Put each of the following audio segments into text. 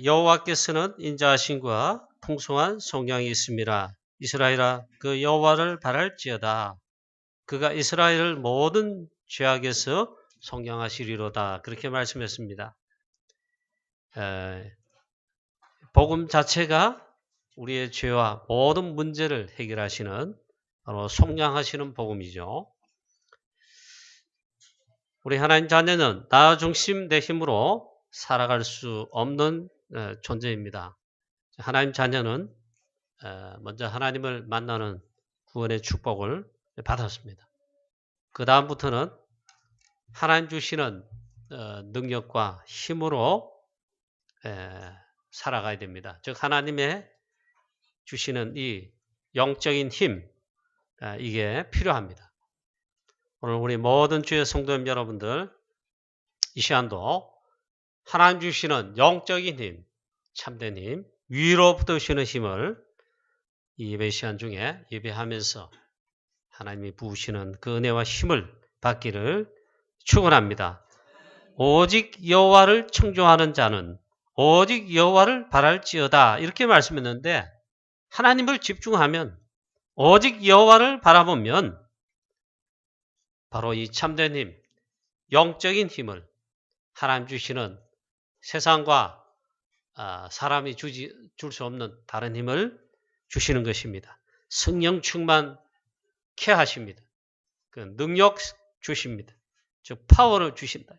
여호와께서는 인자하심과 풍성한 성량이 있음이라. 이스라엘아 그 여호와를 바랄지어다. 그가 이스라엘을 모든 죄악에서 속량하시리로다. 그렇게 말씀했습니다. 복음 자체가 우리의 죄와 모든 문제를 해결하시는 바로 속량하시는 복음이죠. 우리 하나님 자녀는 나 중심 내 힘으로 살아갈 수 없는 존재입니다. 하나님 자녀는 먼저 하나님을 만나는 구원의 축복을 받았습니다. 그 다음부터는 하나님 주시는 능력과 힘으로 살아가야 됩니다. 즉 하나님의 주시는 이 영적인 힘, 이게 필요합니다. 오늘 우리 모든 주의 성도 여러분들 이 시간도 하나님 주시는 영적인 힘, 참된 힘, 위로부터 오시는 힘을 이 예배 시간 중에 예배하면서 하나님이 부으시는 그 은혜와 힘을 받기를 축원합니다. 오직 여호와를 청종하는 자는 오직 여호와를 바랄지어다 이렇게 말씀했는데 하나님을 집중하면 오직 여호와를 바라보면 바로 이 참된 힘, 영적인 힘을 하나님 주시는 세상과 사람이 줄 수 없는 다른 힘을 주시는 것입니다. 성령 충만케 하십니다. 그 능력 주십니다. 즉 파워를 주신다.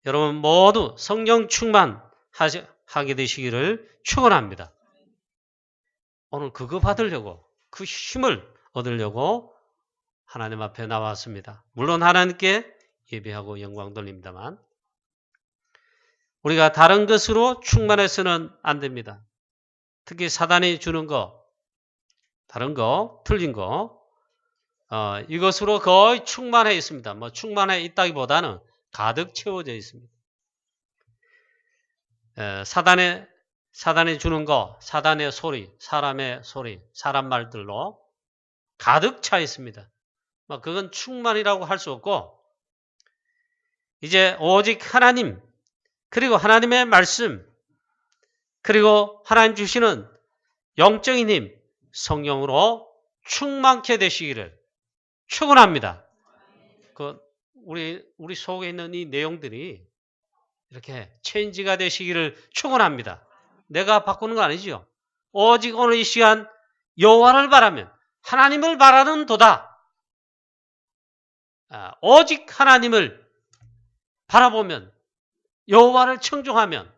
여러분 모두 성령 충만하게 되시기를 축원합니다. 오늘 그거 받으려고 그 힘을 얻으려고 하나님 앞에 나왔습니다. 물론 하나님께 예배하고 영광 돌립니다만 우리가 다른 것으로 충만해서는 안 됩니다. 특히 사단이 주는 거, 다른 거, 틀린 거 이것으로 거의 충만해 있습니다. 뭐 충만해 있다기보다는 가득 채워져 있습니다. 사단이 주는 거, 사단의 소리, 사람의 소리, 사람 말들로 가득 차 있습니다. 그건 충만이라고 할 수 없고 이제 오직 하나님 그리고 하나님의 말씀 그리고 하나님 주시는 영적인 힘 성령으로 충만케 되시기를 축원합니다. 우리 속에 있는 이 내용들이 이렇게 체인지가 되시기를 축원합니다. 내가 바꾸는 거 아니죠. 오직 오늘 이 시간 여호와를 바라면 하나님을 바라는 도다. 오직 하나님을 바라보면 여호와를 청종하면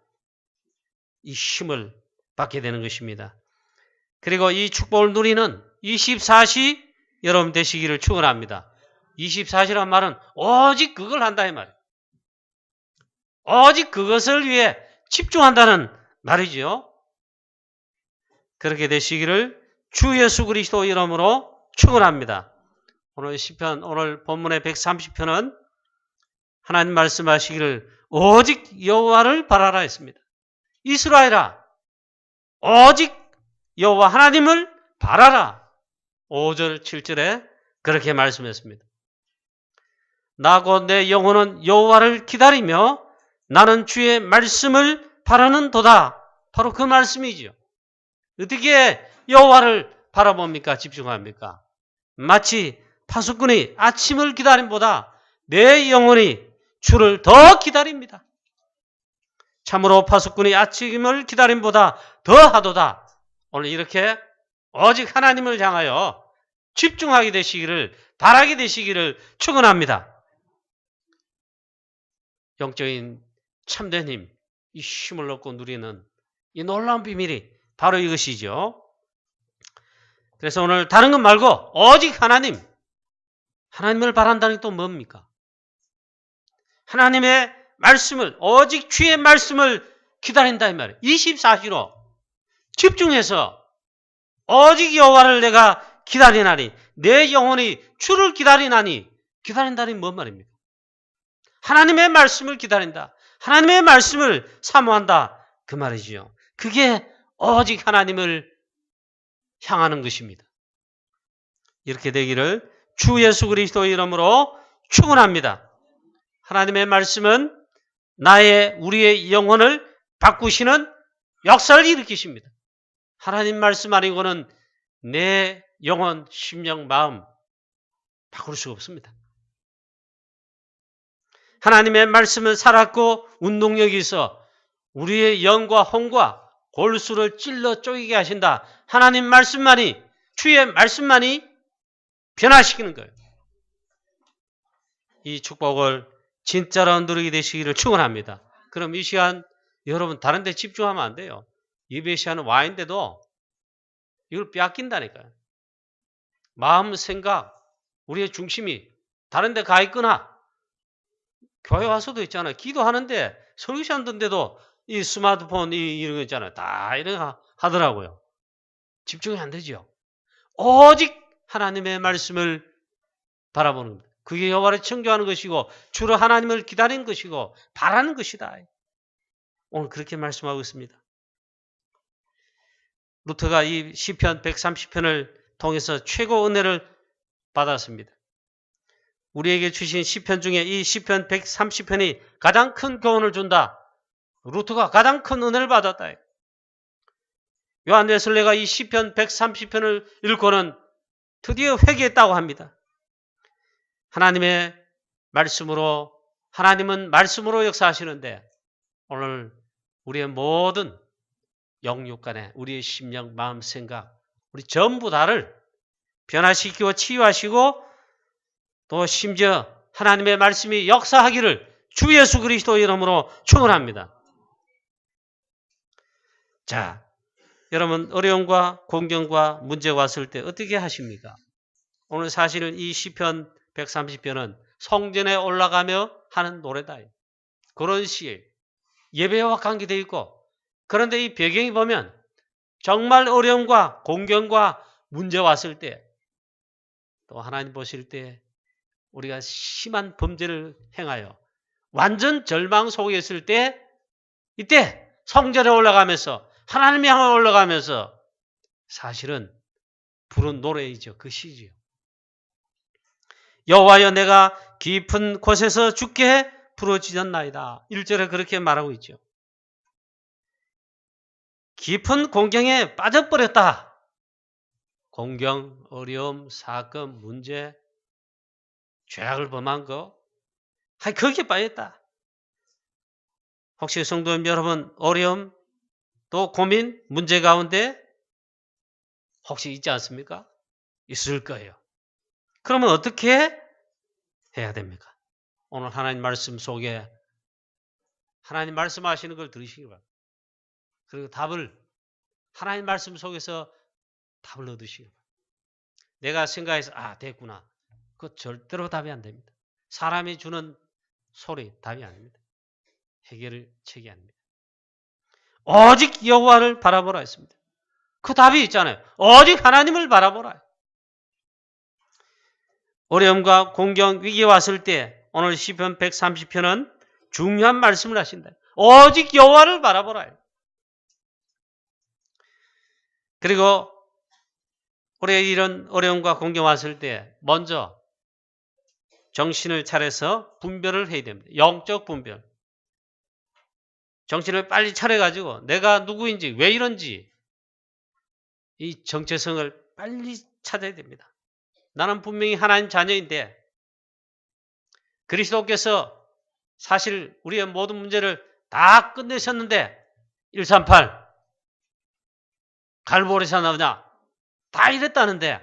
이 힘을 받게 되는 것입니다. 그리고 이 축복을 누리는 24시 여러분 되시기를 축원합니다. 24시란 말은 오직 그걸 한다 이 말이에요. 오직 그것을 위해 집중한다는 말이죠. 그렇게 되시기를 주 예수 그리스도 이름으로 축원합니다. 오늘 시편, 오늘 본문의 130편은 하나님 말씀하시기를 오직 여호와를 바라라 했습니다. 이스라엘아, 오직 여호와 하나님을 바라라. 5절, 7절에 그렇게 말씀했습니다. 나 곧 내 영혼은 여호와를 기다리며 나는 주의 말씀을 바라는 도다. 바로 그 말씀이지요. 어떻게 여호와를 바라봅니까? 집중합니까? 마치 파수꾼이 아침을 기다림보다 내 영혼이 주를 더 기다립니다. 참으로 파수꾼이 아침을 기다림보다 더하도다. 오늘 이렇게 오직 하나님을 향하여 집중하게 되시기를 바라게 되시기를 축원합니다. 영적인 참된 힘, 이 힘을 얻고 누리는 이 놀라운 비밀이 바로 이것이죠. 그래서 오늘 다른 것 말고 오직 하나님을 바란다는 게 또 뭡니까? 하나님의 말씀을 오직 주의 말씀을 기다린다 이 말이에요. 24시로 집중해서 오직 여호와를 내가 기다리나니 내 영혼이 주를 기다리나니 기다린다니 뭔 말입니까? 하나님의 말씀을 기다린다. 하나님의 말씀을 사모한다. 그 말이지요. 그게 오직 하나님을 향하는 것입니다. 이렇게 되기를 주 예수 그리스도 이름으로 축원합니다. 하나님의 말씀은 우리의 영혼을 바꾸시는 역사를 일으키십니다. 하나님 말씀 아니고는 내 영혼, 심령, 마음 바꿀 수가 없습니다. 하나님의 말씀은 살았고 운동력이 있어 우리의 영과 혼과 골수를 찔러 쪼개게 하신다. 하나님 말씀만이, 주의 말씀만이 변화시키는 거예요. 이 축복을 진짜로 누리게 되시기를 축원합니다. 그럼 이 시간 여러분 다른 데 집중하면 안 돼요. 예배 시간은 와 있는데도 이걸 빼앗긴다니까요. 마음, 생각, 우리의 중심이 다른 데 가 있거나 교회 와서도 있잖아요. 기도하는데 설교 시간 듣는데도 이 스마트폰 이런 거 있잖아요. 다 이런 거 하더라고요. 집중이 안 되죠. 오직 하나님의 말씀을 바라보는 겁니다. 그게 여호와를 청교하는 것이고 주로 하나님을 기다리는 것이고 바라는 것이다. 오늘 그렇게 말씀하고 있습니다. 루터가 이 시편 130편을 통해서 최고 은혜를 받았습니다. 우리에게 주신 시편 중에 이 시편 130편이 가장 큰 교훈을 준다. 루터가 가장 큰 은혜를 받았다. 요한 웨슬레가 이 시편 130편을 읽고는 드디어 회개했다고 합니다. 하나님의 말씀으로, 하나님은 말씀으로 역사하시는데 오늘 우리의 모든 영육간에 우리의 심령, 마음, 생각, 우리 전부 다를 변화시키고 치유하시고 또 심지어 하나님의 말씀이 역사하기를 주 예수 그리스도 이름으로 축원합니다. 자, 여러분 어려움과 공경과 문제가 왔을 때 어떻게 하십니까? 오늘 사실은 이 시편 130편은 성전에 올라가며 하는 노래다. 그런 시에 예배와 관계되어 있고 그런데 이 배경이 보면 정말 어려움과 공경과 문제 왔을 때 또 하나님 보실 때 우리가 심한 범죄를 행하여 완전 절망 속에 있을 때 이때 성전에 올라가면서 하나님 향해 올라가면서 사실은 부른 노래이죠. 그 시지요. 여호와여 내가 깊은 곳에서 주께 부르짖었나이다. 1절에 그렇게 말하고 있죠. 깊은 공경에 빠져버렸다. 공경, 어려움, 사건, 문제, 죄악을 범한 거, 거기에 빠졌다. 혹시 성도님 여러분 어려움, 또 고민, 문제 가운데 혹시 있지 않습니까? 있을 거예요. 그러면 어떻게 해야 됩니까? 오늘 하나님 말씀 속에 하나님 말씀하시는 걸 들으시기 바랍니다. 그리고 답을 하나님 말씀 속에서 답을 얻으시기 바랍니다. 내가 생각해서 됐구나. 그거 절대로 답이 안 됩니다. 사람이 주는 소리 답이 아닙니다. 해결책이 아닙니다. 오직 여호와를 바라보라 했습니다. 그 답이 있잖아요. 오직 하나님을 바라보라. 어려움과 공경, 위기 왔을 때 오늘 시편 130편은 중요한 말씀을 하신다. 오직 여호와를 바라보라. 그리고 우리 이런 어려움과 공경 왔을 때 먼저 정신을 차려서 분별을 해야 됩니다. 영적 분별. 정신을 빨리 차려가지고 내가 누구인지 왜 이런지 이 정체성을 빨리 찾아야 됩니다. 나는 분명히 하나님 자녀인데 그리스도께서 사실 우리의 모든 문제를 다 끝내셨는데 138 갈보리에서 나오냐 다 이랬다는데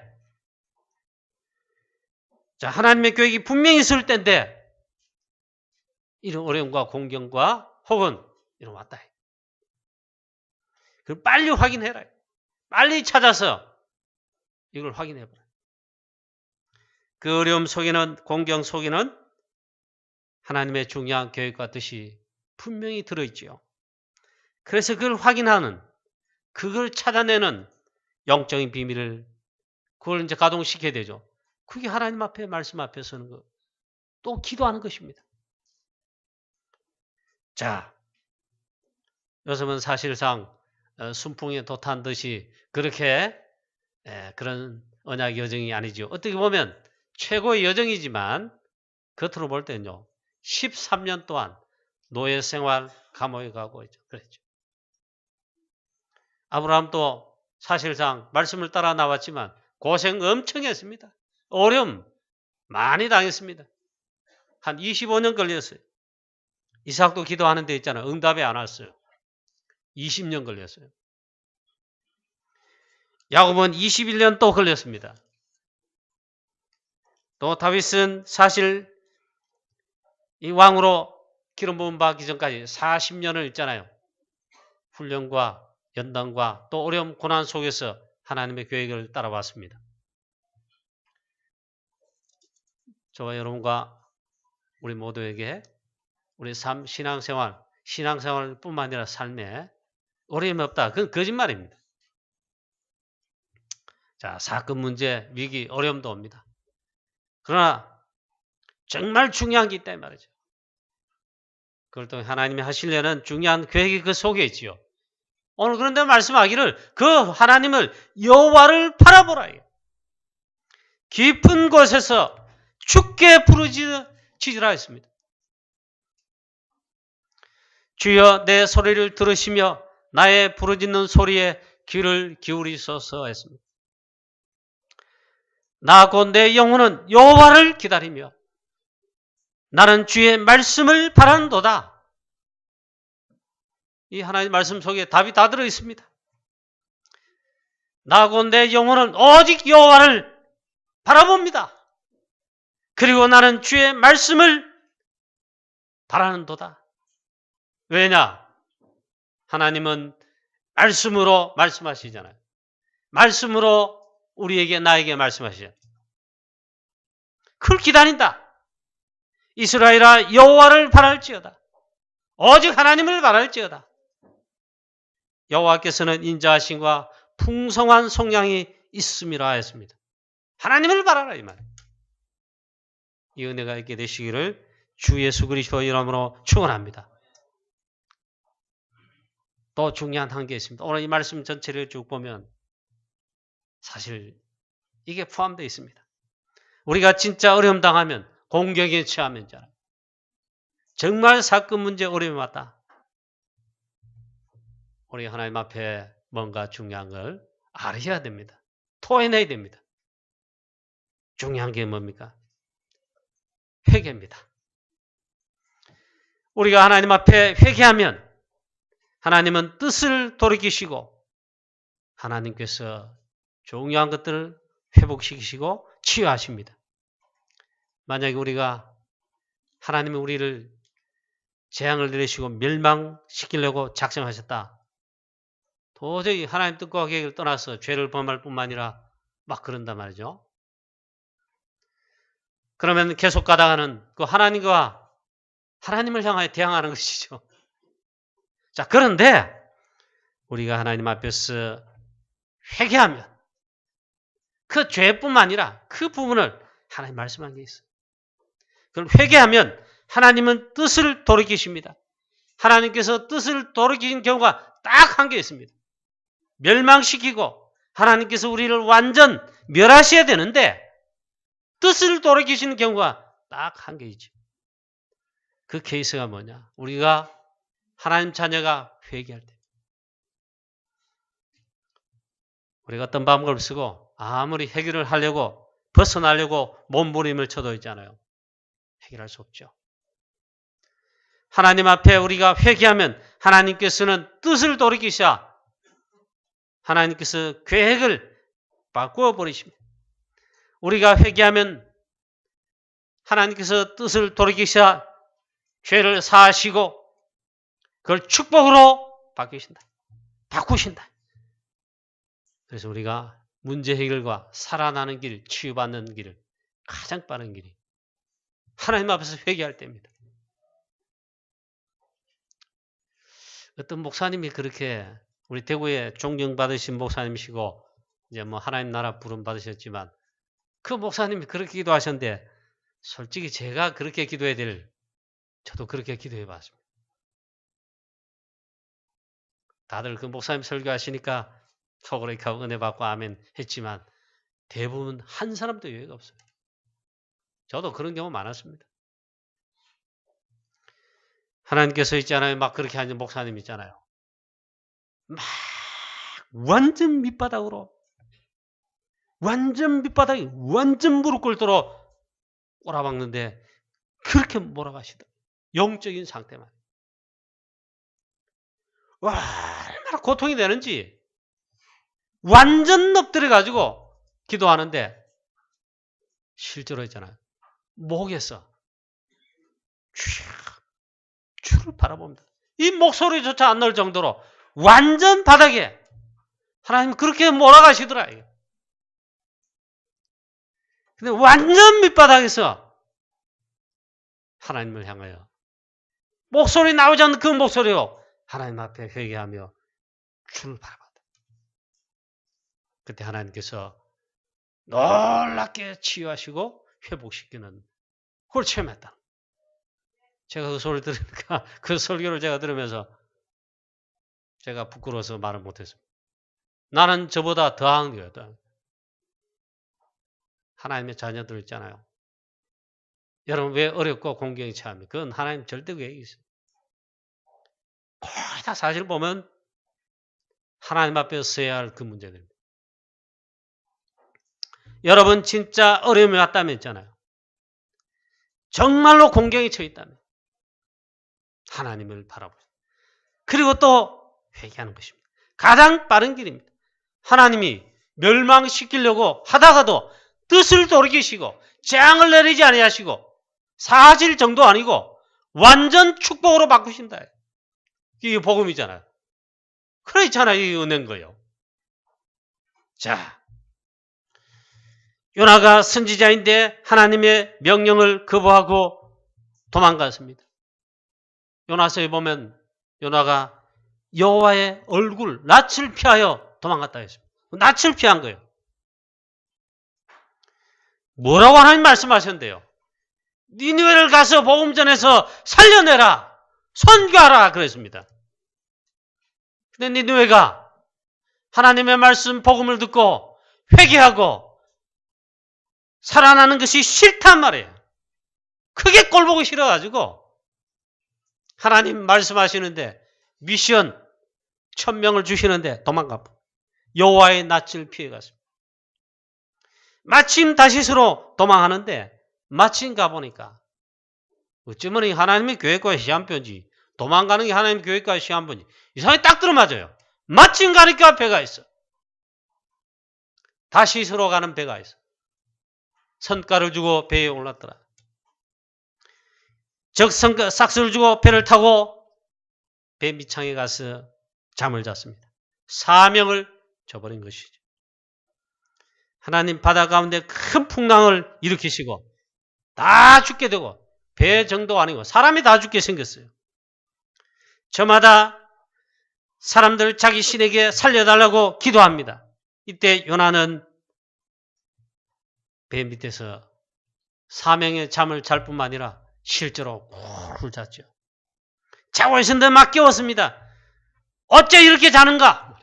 자 하나님의 계획이 분명히 있을 때인데 이런 어려움과 공경과 혹은 이런 왔다. 그걸 빨리 확인해라. 빨리 찾아서 이걸 확인해봐라. 그 어려움 속에는 공경 속에는 하나님의 중요한 계획과 뜻이 분명히 들어있지요. 그래서 그걸 확인하는 그걸 찾아내는 영적인 비밀을 그걸 이제 가동시켜야 되죠. 그게 하나님 앞에 말씀 앞에 서는 거. 또 기도하는 것입니다. 자, 요즘은 사실상 순풍에 돛한 듯이 그렇게 그런 언약 여정이 아니죠. 어떻게 보면 최고의 여정이지만 겉으로 볼 때는요. 13년 동안 노예 생활 감옥에 가고 있죠. 그랬죠. 아브라함도 사실상 말씀을 따라 나왔지만 고생 엄청 했습니다. 어려움 많이 당했습니다. 한 25년 걸렸어요. 이삭도 기도하는 데 있잖아요. 응답이 안 왔어요. 20년 걸렸어요. 야곱은 21년 또 걸렸습니다. 또 다윗은 사실 이 왕으로 기름 부음 받기 전까지 40년을 있잖아요. 훈련과 연단과 또 어려움 고난 속에서 하나님의 계획을 따라왔습니다. 저와 여러분과 우리 모두에게 우리 삶 신앙생활뿐만 아니라 삶에 어려움이 없다. 그건 거짓말입니다. 자, 사건, 문제, 위기, 어려움도 옵니다. 그러나 정말 중요한 게 있다 이 말이죠. 그걸 또 하나님이 하시려는 중요한 계획이 그 속에 있지요. 오늘 그런데 말씀하기를 그 하나님을 여호와를 바라보라. 깊은 곳에서 죽게 부르짖으라 했습니다. 주여 내 소리를 들으시며 나의 부르짖는 소리에 귀를 기울이소서 했습니다. 나 곧 내 영혼은 여호와를 기다리며 나는 주의 말씀을 바라는도다. 이 하나님의 말씀 속에 답이 다 들어있습니다. 나 곧 내 영혼은 오직 여호와를 바라봅니다. 그리고 나는 주의 말씀을 바라는도다. 왜냐? 하나님은 말씀으로 말씀하시잖아요. 말씀으로 우리에게 나에게 말씀하시잖아요. 그걸 기다린다. 이스라엘아 여호와를 바랄지어다. 오직 하나님을 바랄지어다. 여호와께서는 인자하심과 풍성한 속량이 있음이라 했습니다. 하나님을 바라라 이 말. 이 은혜가 있게 되시기를 주 예수 그리스도 이름으로 축원합니다. 또 중요한 한 게 있습니다. 오늘 이 말씀 전체를 쭉 보면 사실 이게 포함되어 있습니다. 우리가 진짜 어려움 당하면 공격에 처하면 정말 사건 문제 어려움이 왔다. 우리 하나님 앞에 뭔가 중요한 걸 알아야 됩니다. 토해내야 됩니다. 중요한 게 뭡니까? 회개입니다. 우리가 하나님 앞에 회개하면 하나님은 뜻을 돌이키시고 하나님께서 중요한 것들을 회복시키시고 치유하십니다. 만약에 우리가 하나님이 우리를 재앙을 내리시고 멸망시키려고 작정하셨다. 도저히 하나님 뜻과 계획을 떠나서 죄를 범할 뿐만 아니라 막 그런단 말이죠. 그러면 계속 가다가는 그 하나님과 하나님을 향하여 대항하는 것이죠. 자, 그런데 우리가 하나님 앞에서 회개하면 그 죄뿐만 아니라 그 부분을 하나님 말씀한 게 있어요. 그럼 회개하면 하나님은 뜻을 돌이키십니다. 하나님께서 뜻을 돌이키신 경우가 딱 한 개 있습니다. 멸망시키고 하나님께서 우리를 완전 멸하셔야 되는데 뜻을 돌이키시는 경우가 딱 한 개 있죠. 그 케이스가 뭐냐? 우리가 하나님 자녀가 회개할 때 우리가 어떤 방법을 쓰고 아무리 해결을 하려고 벗어나려고 몸부림을 쳐도 있잖아요. 해결할 수 없죠. 하나님 앞에 우리가 회개하면 하나님께서는 뜻을 돌이키셔 하나님께서 계획을 바꾸어 버리십니다. 우리가 회개하면 하나님께서 뜻을 돌이키셔 죄를 사하시고 그걸 축복으로 바꾸신다. 그래서 우리가 문제 해결과 살아나는 길, 치유받는 길을 가장 빠른 길이 하나님 앞에서 회개할 때입니다. 어떤 목사님이 그렇게 우리 대구에 존경받으신 목사님이시고 이제 뭐 하나님 나라 부름 받으셨지만 그 목사님이 그렇게 기도하셨는데 솔직히 제가 그렇게 기도해야 될 저도 그렇게 기도해 봤습니다. 다들 그 목사님 설교하시니까 속으로 이렇게 은혜 받고 아멘 했지만 대부분 한 사람도 여유가 없어요. 저도 그런 경우 많았습니다. 하나님께서 있잖아요. 막 그렇게 하는 목사님 있잖아요. 막 완전 밑바닥으로, 완전 밑바닥에 완전 무릎 꿇도록 꼬라박는데 그렇게 몰아가시다. 영적인 상태만. 와, 얼마나 고통이 되는지. 완전 엎드려가지고 기도하는데 실제로 있잖아요. 목에서 주를 바라봅니다. 이 목소리조차 안 나올 정도로 완전 바닥에 하나님 그렇게 몰아가시더라. 근데 완전 밑바닥에서 하나님을 향하여 목소리 나오지 않는 그 목소리로 하나님 앞에 회개하며 주를 바라봤다. 그때 하나님께서 놀랍게 치유하시고 회복시키는 그걸 체험했다. 제가 그 소리를 들으니까 그 설교를 제가 들으면서 제가 부끄러워서 말을 못했습니다. 나는 저보다 더한 거예요. 하나님의 자녀들 있잖아요. 여러분 왜 어렵고 공경이 처합니까? 그건 하나님 절대 계획이 있어요. 거의 다 사실 보면 하나님 앞에 서야 할 그 문제들입니다. 여러분 진짜 어려움이 왔다면 있잖아요. 정말로 공경이 처해 있다면 하나님을 바라보세요. 그리고 또 회개하는 것입니다. 가장 빠른 길입니다. 하나님이 멸망시키려고 하다가도 뜻을 돌이키시고 재앙을 내리지 아니하시고 사실 정도 아니고 완전 축복으로 바꾸신다. 이게 복음이잖아요. 그렇잖아요. 이 은혜인 거예요. 자, 요나가 선지자인데 하나님의 명령을 거부하고 도망갔습니다. 요나서에 보면 요나가 여호와의 얼굴, 낯을 피하여 도망갔다 했습니다. 낯을 피한 거예요. 뭐라고 하나님 말씀하셨는데요? 니느웨를 가서 복음 전해서 살려내라, 선교하라 그랬습니다. 근데 니느웨가 하나님의 말씀 복음을 듣고 회개하고 살아나는 것이 싫단 말이에요. 크게 꼴보기 싫어가지고 하나님 말씀하시는데 미션 1000명을 주시는데 도망가 여호와의 낯을 피해갔습니다. 마침 다시스로 도망하는데 마침 가보니까 어쩌면 하나님의 계획과 시한편지 도망가는 게 하나님의 계획과 시한편지 이상하게 딱 들어맞아요. 마침 가니까 배가 있어. 다시스로 가는 배가 있어. 선가를 주고 배에 올랐더라. 싹스를 주고 배를 타고 배 밑창에 가서 잠을 잤습니다. 사명을 저버린 것이죠. 하나님 바다 가운데 큰 풍랑을 일으키시고 다 죽게 되고 배 정도 아니고 사람이 다 죽게 생겼어요. 저마다 사람들 자기 신에게 살려달라고 기도합니다. 이때 요나는 배 밑에서 사명의 잠을 잘 뿐만 아니라 실제로 꿀 잤죠. 자고 있었는데 막 깨웠습니다. 어째 이렇게 자는가?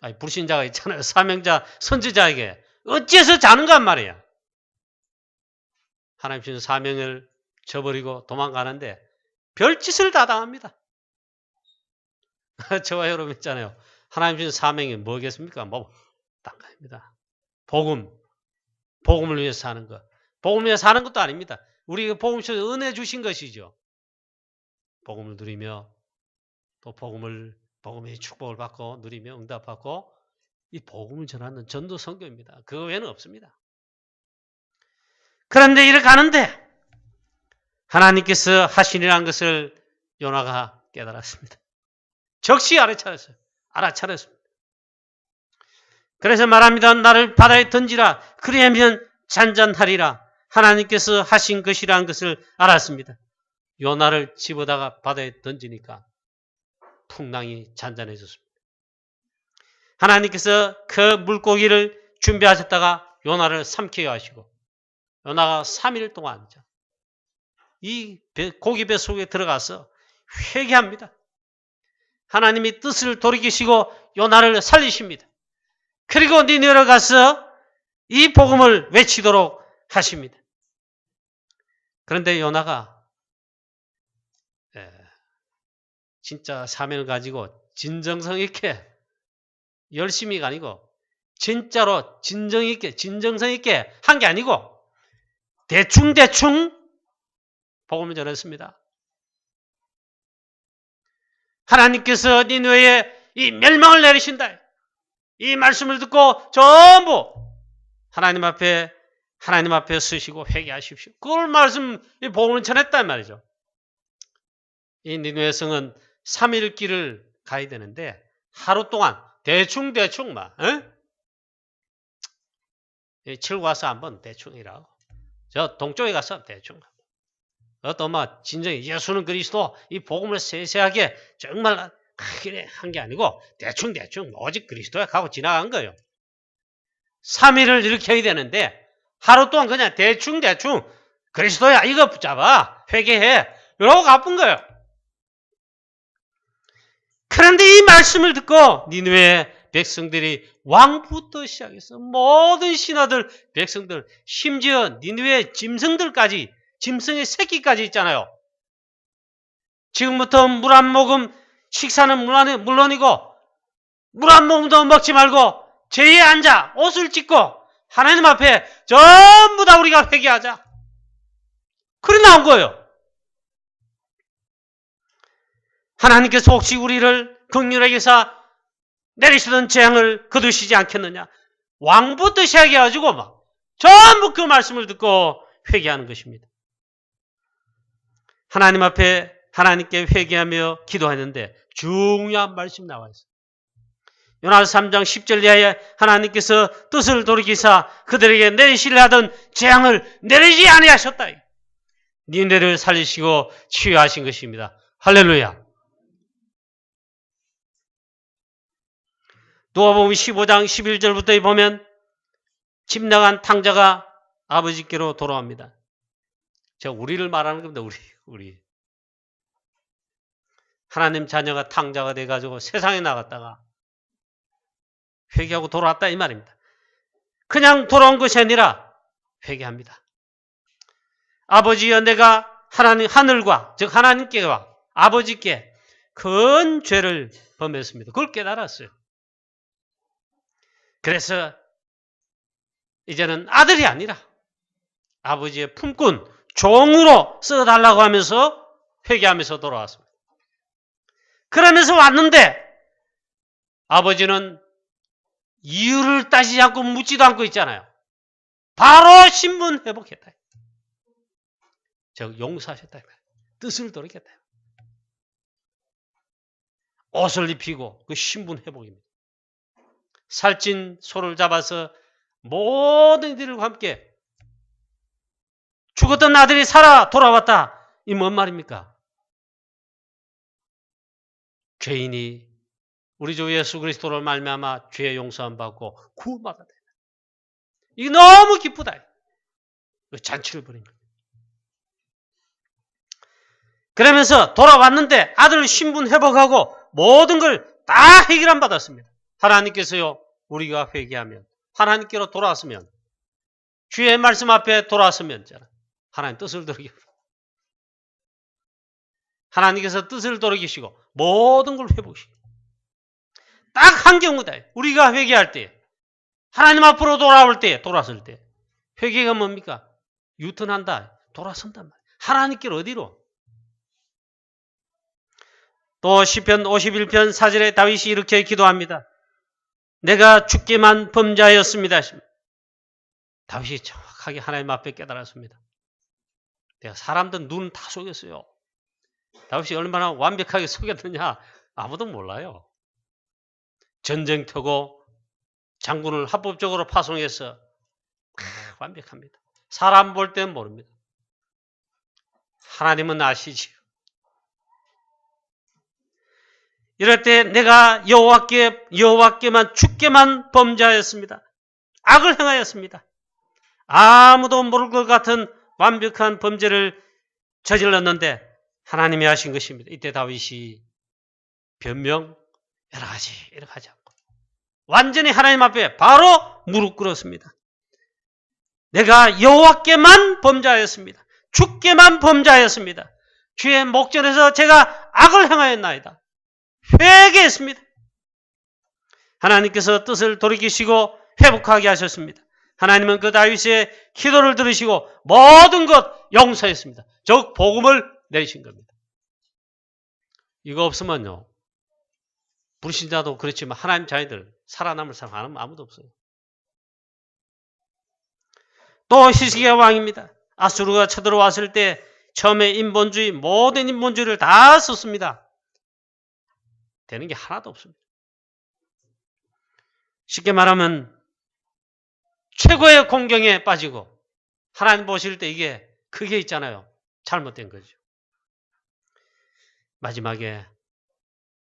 아니, 불신자가 있잖아요. 사명자, 선지자에게 어째서 자는가 말이야. 하나님 주신 사명을 저버리고 도망가는데 별짓을 다 당합니다. 저와 여러분 있잖아요. 하나님 주신 사명이 뭐겠습니까? 뭐 딴 거입니다. 복음을 위해서 사는 것. 복음을 위해서 사는 것도 아닙니다. 우리가 복음을 주셔서 은혜 주신 것이죠. 복음을 누리며 또 복음의 축복을 받고 누리며 응답받고 이 복음을 전하는 전도 선교입니다. 그거 외에는 없습니다. 그런데 이렇게 가는데 하나님께서 하시니라는 것을 요나가 깨달았습니다. 적시 알아차렸습니다. 그래서 말합니다. 나를 바다에 던지라. 그리하면 잔잔하리라. 하나님께서 하신 것이라는 것을 알았습니다. 요나를 집어다가 바다에 던지니까 풍랑이 잔잔해졌습니다. 하나님께서 그 물고기를 준비하셨다가 요나를 삼키게 하시고 요나가 3일 동안 이 고기배 속에 들어가서 회개합니다. 하나님이 뜻을 돌이키시고 요나를 살리십니다. 그리고 니느웨로 가서 이 복음을 외치도록 하십니다. 그런데 요나가 진짜 사명을 가지고 진정성 있게 열심히가 아니고 진짜로 진정 있게 진정성 있게 한 게 아니고 대충 복음을 전했습니다. 하나님께서 니느웨에 이 멸망을 내리신다. 이 말씀을 듣고 전부 하나님 앞에 서시고 회개하십시오. 그걸 말씀, 이 복음을 전했단 말이죠. 이 니느웨 성은 3일 길을 가야 되는데 하루 동안 대충 막 칠고 가서 한번 대충 이라고 저 동쪽에 가서 대충 어떤 막 진정히 예수는 그리스도 이 복음을 세세하게 정말 크게 한 게 아니고 대충 오직 그리스도에 가고 지나간 거예요. 3일을 이렇게 해야 되는데 하루 동안 그냥 대충 그리스도야 이거 붙잡아 회개해 이러고 가쁜 거예요. 그런데 이 말씀을 듣고 니느웨 백성들이 왕부터 시작해서 모든 신하들, 백성들, 심지어 니느웨 짐승들까지, 짐승의 새끼까지 있잖아요. 지금부터 물 한 모금 식사는 물론이고 물 한 모금도 먹지 말고 제에 앉아 옷을 찢고 하나님 앞에 전부 다 우리가 회개하자. 그래 나온 거예요. 하나님께서 혹시 우리를 긍휼하게 여기서 내리시던 재앙을 거두시지 않겠느냐. 왕부터 시작해가지고 막 전부 그 말씀을 듣고 회개하는 것입니다. 하나님 앞에 하나님께 회개하며 기도하는데 중요한 말씀 나와 있어요. 요나서 3장 10절 이하에 하나님께서 뜻을 돌이키사 그들에게 내리시려 하던 재앙을 내리지 아니하셨다. 니네를 살리시고 치유하신 것입니다. 할렐루야. 누가복음 15장 11절부터 보면 집 나간 탕자가 아버지께로 돌아옵니다. 제가 우리를 말하는 겁니다. 우리. 하나님 자녀가 탕자가 돼가지고 세상에 나갔다가 회개하고 돌아왔다 이 말입니다. 그냥 돌아온 것이 아니라 회개합니다. 아버지여 내가 하늘과 즉 하나님께와 아버지께 큰 죄를 범했습니다. 그걸 깨달았어요. 그래서 이제는 아들이 아니라 아버지의 품꾼, 종으로 써달라고 하면서 회개하면서 돌아왔습니다. 그러면서 왔는데 아버지는 이유를 따지지 않고 묻지도 않고 있잖아요. 바로 신분 회복했다. 즉 용서하셨다. 뜻을 돌이켰다. 옷을 입히고 그 신분 회복입니다. 살찐 소를 잡아서 모든 이들과 함께 죽었던 아들이 살아 돌아왔다. 이 뭔 말입니까? 죄인이 우리 주 예수 그리스도를 말미암아 죄 용서함 받고 구원받았다. 이게 너무 기쁘다. 잔치를 벌인 거예요. 그러면서 돌아왔는데 아들 신분 회복하고 모든 걸 다 해결함 받았습니다. 하나님께서요, 우리가 회개하면, 하나님께로 돌아왔으면, 주의 말씀 앞에 돌아왔으면, 하나님 뜻을 돌이키고, 하나님께서 뜻을 돌이키시고, 모든 걸 회복시키고, 딱 한 경우다. 우리가 회개할 때, 하나님 앞으로 돌아올 때, 돌아설 때, 회개가 뭡니까? 유턴한다. 돌아선단 말이에요. 하나님께로 어디로? 또 시편 51편 4절에 다윗이 이렇게 기도합니다. 내가 죽게만 범죄하였습니다. 다윗이 정확하게 하나님 앞에 깨달았습니다. 내가 사람들 눈 다 속였어요. 다윗이 얼마나 완벽하게 속였느냐 아무도 몰라요. 전쟁터고 장군을 합법적으로 파송해서 완벽합니다. 사람 볼 때는 모릅니다. 하나님은 아시지요. 이럴 때 내가 여호와께만 죽게만 범죄하였습니다. 악을 행하였습니다. 아무도 모를 것 같은 완벽한 범죄를 저질렀는데 하나님이 하신 것입니다. 이때 다윗이 변명 여러 가지 이렇게 하지 않고 완전히 하나님 앞에 바로 무릎 꿇었습니다. 내가 여호와께만 범죄하였습니다. 죽게만 범죄하였습니다. 주의 목전에서 제가 악을 행하였나이다. 회개했습니다. 하나님께서 뜻을 돌이키시고 회복하게 하셨습니다. 하나님은 그 다윗의 기도를 들으시고 모든 것 용서했습니다. 즉 복음을 내신 겁니다. 이거 없으면요, 불신자도 그렇지만 하나님 자녀들 살아남을 사람 아무도 없어요. 또 히스기야 왕입니다. 아수르가 쳐들어왔을 때 처음에 인본주의, 모든 인본주의를 다 썼습니다. 되는 게 하나도 없습니다. 쉽게 말하면 최고의 공경에 빠지고 하나님 보실 때 이게 그게 있잖아요. 잘못된 거죠. 마지막에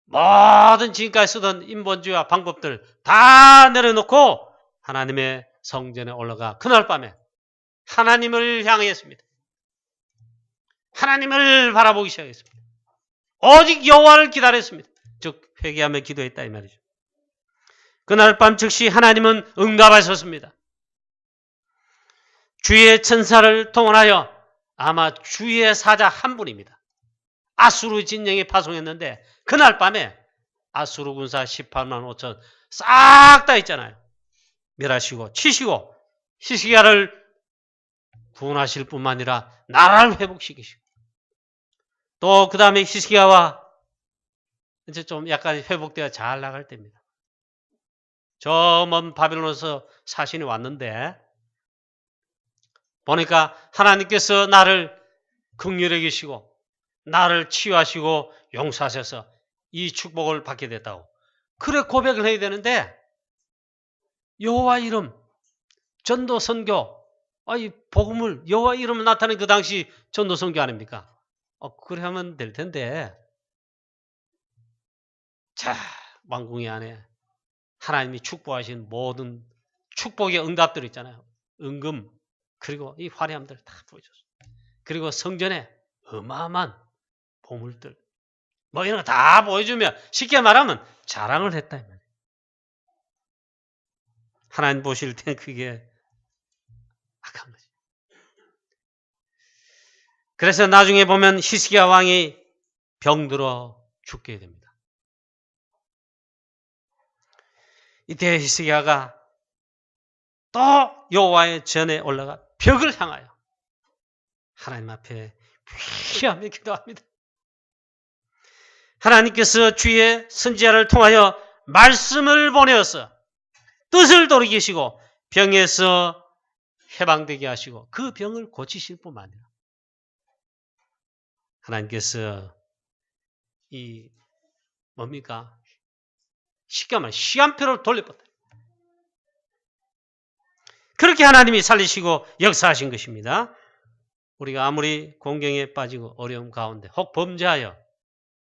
모든 지금까지 쓰던 인본주의와 방법들 다 내려놓고 하나님의 성전에 올라가 그날 밤에 하나님을 향했습니다. 하나님을 바라보기 시작했습니다. 오직 여호와를 기다렸습니다. 즉 회개하며 기도했다 이 말이죠. 그날 밤 즉시 하나님은 응답하셨습니다. 주의 천사를 동원하여 아마 주의 사자 한 분입니다. 아수르 진영에 파송했는데 그날 밤에 아수르 군사 18만 5천 싹 다 있잖아요. 멸하시고 치시고 히스기야를 구원하실 뿐만 아니라 나라를 회복시키시고 또 그 다음에 히스기야와 이제 좀 약간 회복되어 잘 나갈 때입니다. 저 먼 바빌론에서 사신이 왔는데 보니까 하나님께서 나를 긍휼히 여기시고 나를 치유하시고 용서하셔서 이 축복을 받게 됐다고. 그래 고백을 해야 되는데 여호와 이름, 전도 선교, 이 복음을 여호와 이름을 나타낸 그 당시 전도 선교 아닙니까? 그래 하면 될 텐데. 자, 왕궁의 안에 하나님이 축복하신 모든 축복의 응답들 있잖아요. 은금, 그리고 이 화려함들 다 보여줬어요. 그리고 성전에 어마어마한 보물들, 뭐 이런 거 다 보여주면 쉽게 말하면 자랑을 했다 이 말이에요. 하나님 보실 땐 그게 악한 거지. 그래서 나중에 보면 히스기야 왕이 병들어 죽게 됩니다. 이때 히스기야가 또 여호와의 전에 올라가 벽을 향하여 하나님 앞에 회개하며 기도합니다. 하나님께서 주의 선지자를 통하여 말씀을 보내어서 뜻을 돌이키시고 병에서 해방되게 하시고 그 병을 고치실 뿐만 아니라 하나님께서 이 뭡니까? 쉽게 말하면 시간표를 돌려버렸다. 그렇게 하나님이 살리시고 역사하신 것입니다. 우리가 아무리 공경에 빠지고 어려움 가운데 혹 범죄하여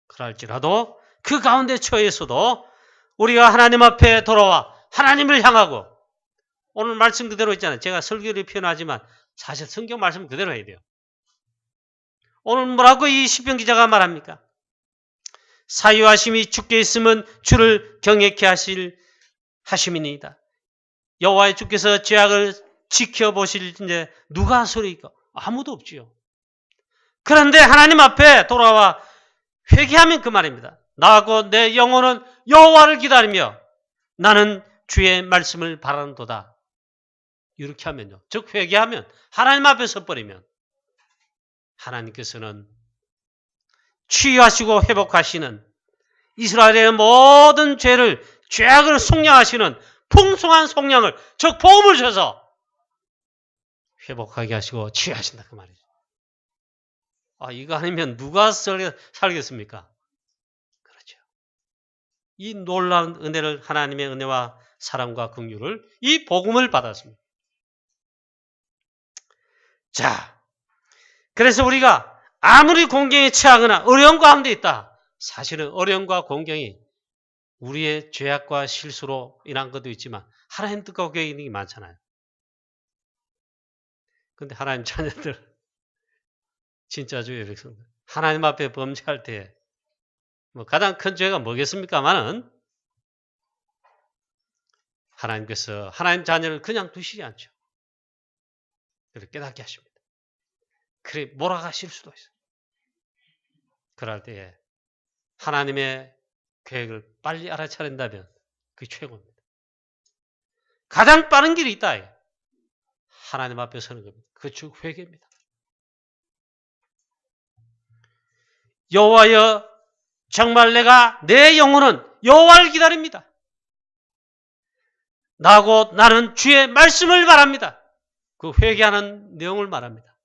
그럴지라도 그 가운데 처해서도 우리가 하나님 앞에 돌아와 하나님을 향하고 오늘 말씀 그대로 있잖아요. 제가 설교를 표현하지만 사실 성경 말씀 그대로 해야 돼요. 오늘 뭐라고 이 시편 기자가 말합니까? 사유하심이 주께 있으면 주를 경외케 하심이니이다. 여호와의 주께서 죄악을 지켜보실 때 누가 소리일까? 아무도 없지요. 그런데 하나님 앞에 돌아와 회개하면 그 말입니다. 나하고 내 영혼은 여호와를 기다리며 나는 주의 말씀을 바라는도다. 이렇게 하면요. 즉 회개하면 하나님 앞에 서버리면 하나님께서는 치유하시고 회복하시는 이스라엘의 모든 죄악을 속량하시는 풍성한 속량을 즉 복음을 줘서 회복하게 하시고 치유하신다 그 말이죠. 이거 아니면 누가 살겠습니까? 그렇죠. 이 놀라운 은혜를 하나님의 은혜와 사랑과 긍휼을 이 복음을 받았습니다. 자, 그래서 우리가 아무리 공경에 처하거나 어려움 가운데 있다. 사실은 어려움과 공경이 우리의 죄악과 실수로 인한 것도 있지만 하나님 뜻과 계획이 많잖아요. 그런데 하나님 자녀들 진짜 주의 백성들 하나님 앞에 범죄할 때 가장 큰 죄가 뭐겠습니까마는 하나님께서 하나님 자녀를 그냥 두시지 않죠. 그렇게 깨닫게 하십니다. 그래 몰아가실 수도 있어요. 그럴 때에 하나님의 계획을 빨리 알아차린다면 그게 최고입니다. 가장 빠른 길이 있다. 하나님 앞에 서는 겁니다. 그 즉 회개입니다. 여호와여, 정말 내가 내 영혼은 여호와를 기다립니다. 나는 주의 말씀을 바랍니다. 그 회개하는 내용을 말합니다.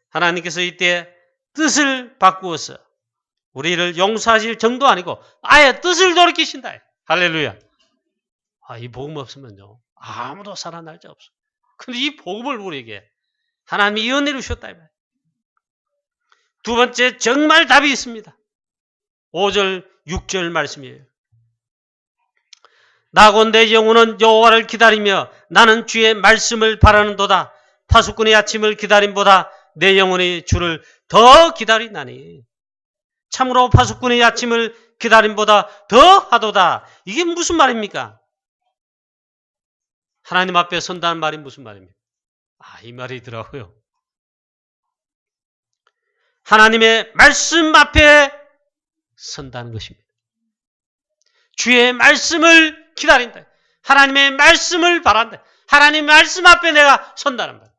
하나님께서 이때 뜻을 바꾸어서 우리를 용서하실 정도 아니고 아예 뜻을 돌이키신다. 할렐루야. 이 복음 없으면요 아무도 살아날 자 없어. 근데 이 복음을 우리에게 하나님이 은혜를 주셨다. 두 번째, 정말 답이 있습니다. 5절 6절 말씀이에요. 나고 내 영혼은 여호와를 기다리며 나는 주의 말씀을 바라는도다. 파수꾼의 아침을 기다림보다 내 영혼이 주를 더 기다리나니. 참으로 파수꾼의 아침을 기다림보다 더 하도다. 이게 무슨 말입니까? 하나님 앞에 선다는 말이 무슨 말입니까? 이 말이더라고요. 하나님의 말씀 앞에 선다는 것입니다. 주의 말씀을 기다린다. 하나님의 말씀을 바란다. 하나님의 말씀 앞에 내가 선다는 말.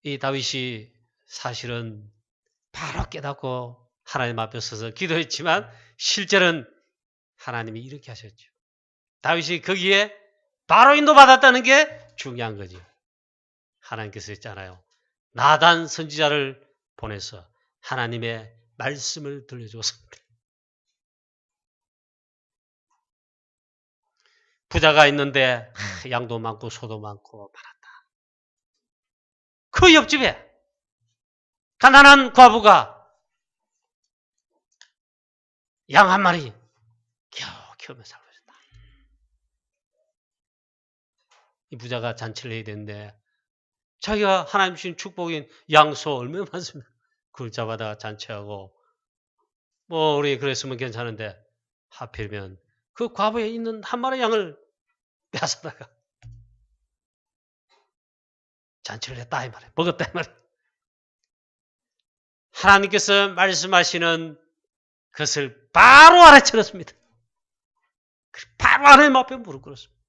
이 다윗이 사실은 바로 깨닫고 하나님 앞에 서서 기도했지만 실제로는 하나님이 이렇게 하셨죠. 다윗이 거기에 바로 인도받았다는 게 중요한 거죠. 하나님께서 했잖아요. 나단 선지자를 보내서 하나님의 말씀을 들려줬습니다. 부자가 있는데 양도 많고 소도 많고 많았다. 그 옆집에 가난한 과부가 양 한 마리 겨우 키우며 살고 있었다. 이 부자가 잔치를 해야 되는데 자기가 하나님 주신 축복인 양소 얼마나 많습니까? 그걸 잡아다 잔치하고 우리 그랬으면 괜찮은데 하필이면 그 과부에 있는 한 마리 양을 빼앗아다가 잔치를 했다 이 말이에요. 먹었다 이 말이에요. 하나님께서 말씀하시는 것을 바로 알아채렸습니다. 바로 하나님 앞에 무릎 꿇었습니다.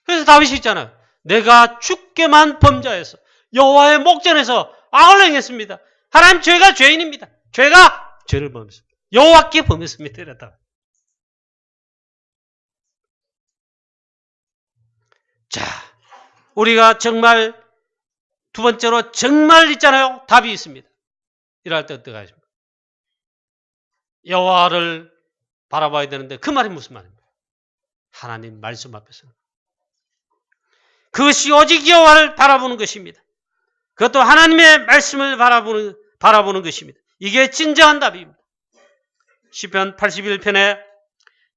그래서 다윗이 있잖아요. 내가 주께만 범죄하여서 여호와의 목전에서 악을 행했습니다. 하나님 죄가 죄인입니다. 죄가 죄를 범했습니다. 여호와께 범했습니다. 이랬다. 자, 우리가 정말 두 번째로 정말 있잖아요. 답이 있습니다. 이럴 때 어떻게 하십니까? 여호와를 바라봐야 되는데 그 말이 무슨 말입니까? 하나님 말씀 앞에서는. 그것이 오직 여호와를 바라보는 것입니다. 그것도 하나님의 말씀을 바라보는 것입니다. 이게 진정한 답입니다. 시편 81편에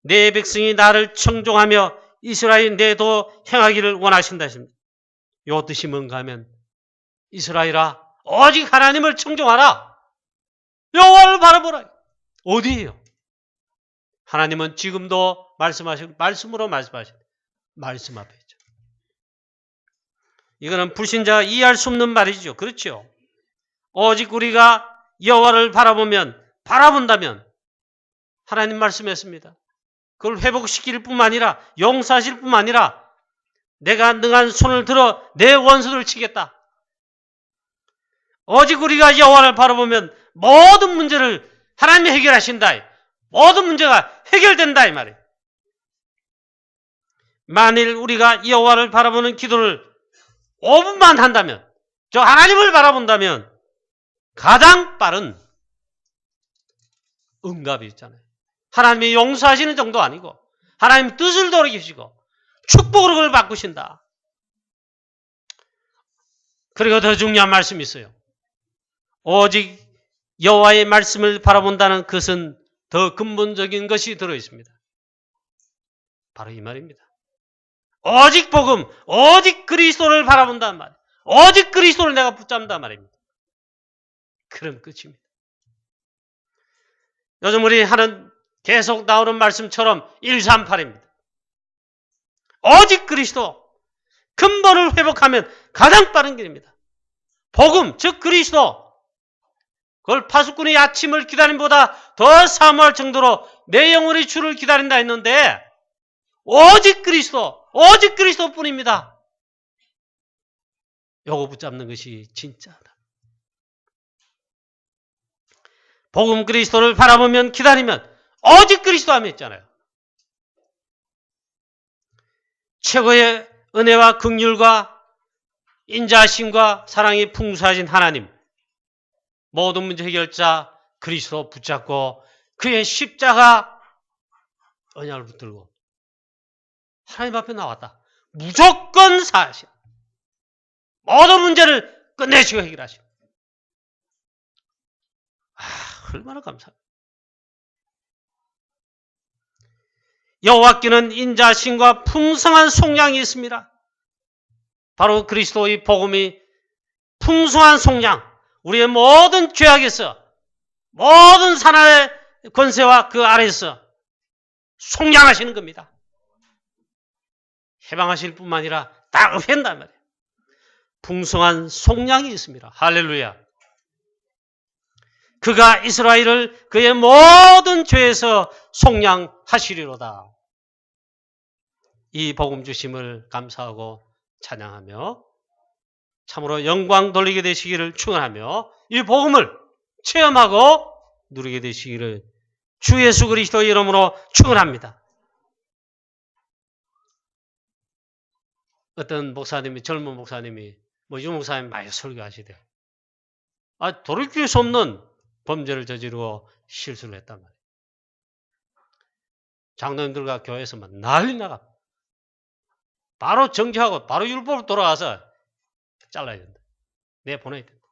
내 백성이 나를 청종하며 이스라엘 내도 행하기를 원하신다 했습니다. 이 뜻이 뭔가 하면 이스라엘아 오직 하나님을 청종하라. 여호와를 바라보라. 어디예요? 하나님은 지금도 말씀하시고 말씀으로 말씀하십니다. 말씀 앞에 있죠. 이거는 불신자가 이해할 수 없는 말이죠. 그렇죠? 오직 우리가 여호와를 바라본다면 하나님 말씀했습니다. 그걸 회복시킬 뿐만 아니라 용서하실 뿐만 아니라 내가 능한 손을 들어 내 원수를 치겠다. 오직 우리가 여호와를 바라보면 모든 문제를 하나님이 해결하신다. 모든 문제가 해결된다 이 말이에요. 만일 우리가 여호와를 바라보는 기도를 5분만 한다면, 저 하나님을 바라본다면 가장 빠른 응답이 있잖아요. 하나님이 용서하시는 정도 아니고 하나님 뜻을 돌이키시고 축복으로 그걸 바꾸신다. 그리고 더 중요한 말씀이 있어요. 오직 여호와의 말씀을 바라본다는 것은 더 근본적인 것이 들어있습니다. 바로 이 말입니다. 오직 복음, 오직 그리스도를 바라본다는 말, 오직 그리스도를 내가 붙잡는다는 말입니다. 그럼 끝입니다. 요즘 우리 하는 계속 나오는 말씀처럼 138입니다. 오직 그리스도, 근본을 회복하면 가장 빠른 길입니다. 복음, 즉 그리스도. 그걸 파수꾼의 아침을 기다림보다 더 사모할 정도로 내 영혼이 주를 기다린다 했는데 오직 그리스도뿐입니다. 요거 붙잡는 것이 진짜다. 복음 그리스도를 바라보면 기다리면 오직 그리스도 하면 있잖아요. 최고의 은혜와 긍휼과 인자하심과 사랑이 풍성하신 하나님, 모든 문제 해결자 그리스도 붙잡고 그의 십자가 언약을 붙들고 하나님 앞에 나왔다. 무조건 사하시. 모든 문제를 끝내시고 해결하시고. 얼마나 감사합니다. 여호와께는 인자하심과 풍성한 속량이 있습니다. 바로 그리스도의 복음이 풍성한 속량, 우리의 모든 죄악에서, 모든 사나의 권세와 그 아래에서 속량하시는 겁니다. 해방하실 뿐만 아니라 다 흡한단 말이에요. 풍성한 속량이 있습니다. 할렐루야. 그가 이스라엘을 그의 모든 죄에서 속량하시리로다. 이 복음 주심을 감사하고 찬양하며 참으로 영광 돌리게 되시기를 축원하며 이 복음을 체험하고 누리게 되시기를 주 예수 그리스도의 이름으로 축원합니다. 어떤 목사님이, 젊은 목사님이 유목사님 많이 설교하시대요. 돌이킬 수 없는 범죄를 저지르고 실수를 했단 말이에요. 장로님들과 교회에서 막 난리 나가. 바로 정지하고 바로 율법으로 돌아가서 잘라야 된다. 내보내야 된다.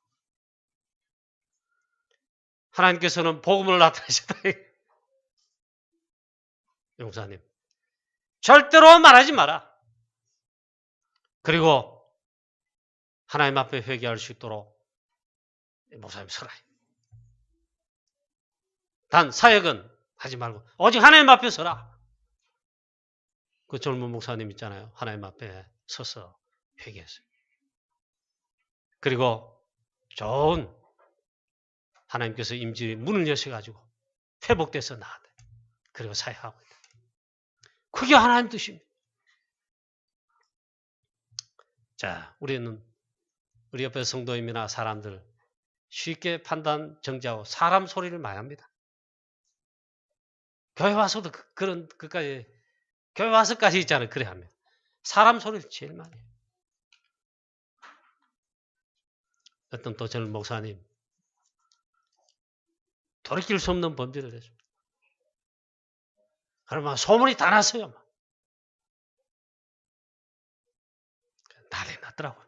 하나님께서는 복음을 나타내셨다. 용사님, 절대로 말하지 마라. 그리고 하나님 앞에 회개할 수 있도록 목사님 서라. 단 사역은 하지 말고 오직 하나님 앞에 서라. 그 젊은 목사님 있잖아요. 하나님 앞에 서서 회개했어요. 그리고 좋은 하나님께서 임지 문을 여셔가지고 회복돼서 나왔대. 그리고 사역하고 있다. 그게 하나님 뜻입니다. 자, 우리는 우리 옆에 성도님이나 사람들 쉽게 판단 정지하고 사람 소리를 많이 합니다. 교회 와서도 그런 그까지 교회 와서까지 있잖아요. 그래 하면 사람 소리를 제일 많이 해요. 어떤 또 젊은 목사님 돌이킬 수 없는 범죄를 했습니다. 그러면 소문이 다 났어요. 난리 났더라고요.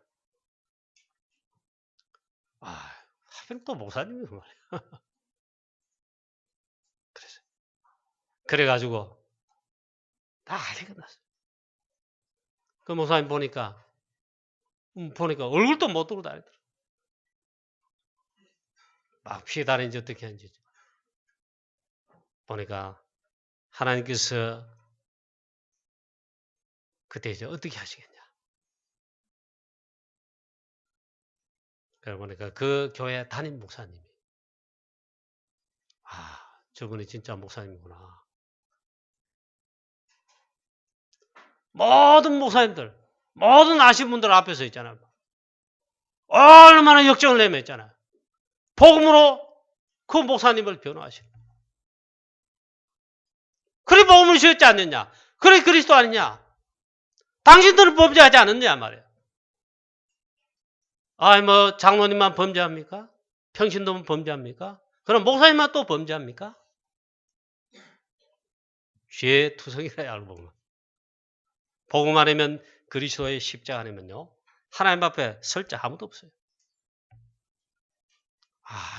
하필 또 목사님이 말이야. 그래가지고 난리가 났어요. 그 목사님 보니까 얼굴도 못 들고 다니더라고요. 막 피해 다니는지 어떻게 하는지 보니까 하나님께서 그때 이제 어떻게 하시겠냐. 그러고 보니까 그 교회 담임 목사님이 저분이 진짜 목사님이구나. 모든 목사님들, 모든 아시는 분들 앞에서 있잖아요. 얼마나 역정을 내며 있잖아요. 복음으로 그 목사님을 변호하시는. 그래 복음을 주었지 않느냐? 그래 그리스도 아니냐? 당신들은 범죄하지 않았냐 말이에요. 장로님만 범죄합니까? 평신도만 범죄합니까? 그럼 목사님만 또 범죄합니까? 죄의 투성이라 알고 보면. 복음 안에면 그리스도의 십자가 안에면요. 하나님 앞에 설 자 아무도 없어요.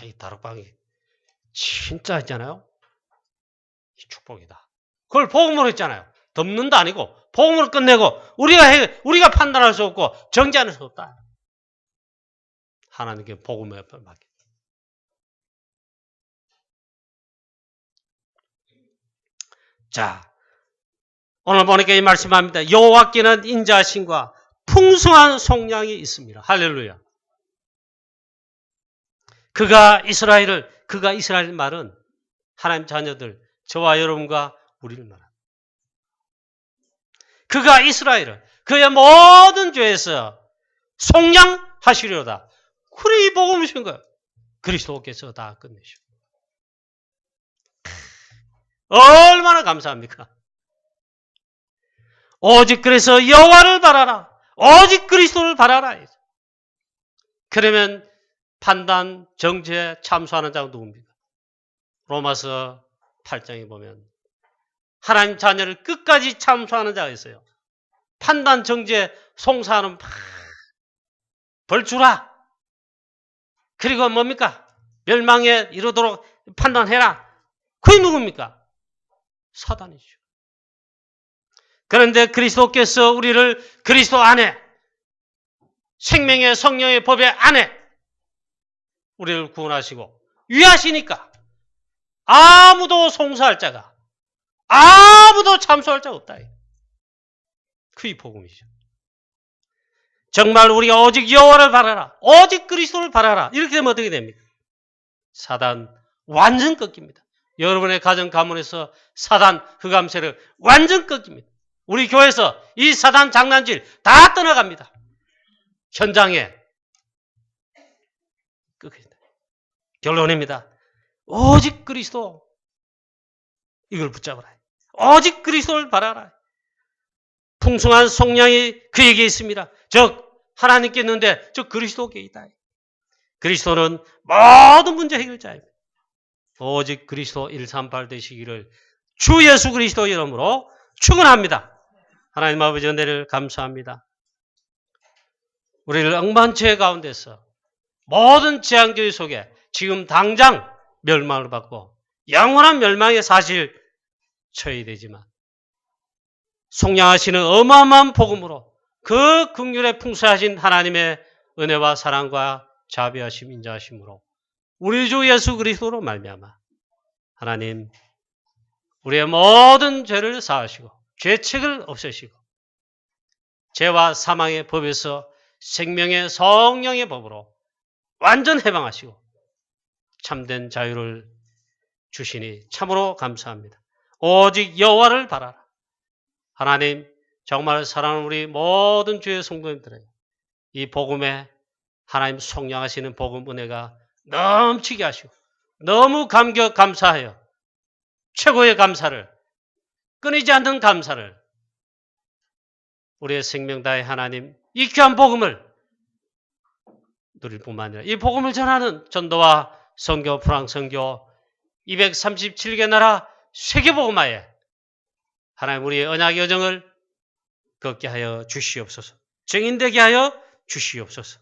이 다락방이 진짜 있잖아요. 이 축복이다. 그걸 복음으로 했잖아요. 덮는다 아니고 복음으로 끝내고 우리가 판단할 수 없고 정죄할 수 없다. 하나님께 복음의 앞에 맡겨. 자, 오늘 보니까 이 말씀합니다. 여호와께는 인자하심과 풍성한 속량이 있습니다. 할렐루야. 그가 이스라엘 말은 하나님 자녀들, 저와 여러분과 우리를 말합니다. 그가 이스라엘을 그의 모든 죄에서 속량하시려다. 그래 이 복음을 주신 거예요. 그리스도께서 다 끝내시고. 얼마나 감사합니까? 오직 그래서 여호와를 바라라. 오직 그리스도를 바라라. 그러면 판단, 정죄, 참소하는 자가 누굽니까? 로마서 8장에 보면 하나님 자녀를 끝까지 참소하는 자가 있어요. 판단, 정죄, 송사하는 벌 주라. 그리고 뭡니까? 멸망에 이르도록 판단해라. 그게 누굽니까? 사단이죠. 그런데 그리스도께서 우리를 그리스도 안에 생명의 성령의 법의 안에 우리를 구원하시고 위하시니까 아무도 송사할 자가 아무도 참소할 자가 없다. 그게 복음이죠. 정말 우리가 오직 여호와를 바라라. 오직 그리스도를 바라라. 이렇게 되면 어떻게 됩니까? 사단 완전 꺾입니다. 여러분의 가정 가문에서 사단 흑암세력 완전 꺾입니다. 우리 교회에서 이 사단 장난질 다 떠나갑니다. 현장에 꺾입니다. 결론입니다. 오직 그리스도 이걸 붙잡으라. 오직 그리스도를 바라라. 풍성한 속량이 그에게 있습니다. 즉 하나님께 있는데 즉 그리스도께 있다. 그리스도는 모든 문제 해결자입니다. 오직 그리스도 138 되시기를 주 예수 그리스도 이름으로 축원합니다. 하나님 아버지 은혜를 감사합니다. 우리를 억만죄 가운데서 모든 재앙조의 속에 지금 당장 멸망을 받고 영원한 멸망의 사실 처해야 되지만 속량하시는 어마어마한 복음으로 그 긍휼에 풍성하신 하나님의 은혜와 사랑과 자비하심 인자하심으로 우리 주 예수 그리스도로 말미암아 하나님 우리의 모든 죄를 사하시고 죄책을 없애시고 죄와 사망의 법에서 생명의 성령의 법으로 완전 해방하시고 참된 자유를 주시니 참으로 감사합니다. 오직 여호와를 바라라. 하나님 정말 사랑하는 우리 모든 주의 성도님들에게 이 복음에 하나님 속량하시는 복음 은혜가 넘치게 하시고 너무 감사하여 최고의 감사를 끊이지 않는 감사를 우리의 생명 다해 하나님 이 귀한 복음을 누릴 뿐만 아니라 이 복음을 전하는 전도와 선교 프랑스 선교 237개 나라 세계복음화에 하나님 우리의 언약의 여정을 걷게 하여 주시옵소서. 증인되게 하여 주시옵소서.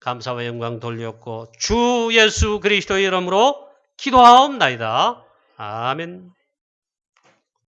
감사와 영광 돌렸고 주 예수 그리스도의 이름으로 기도하옵나이다. 아멘.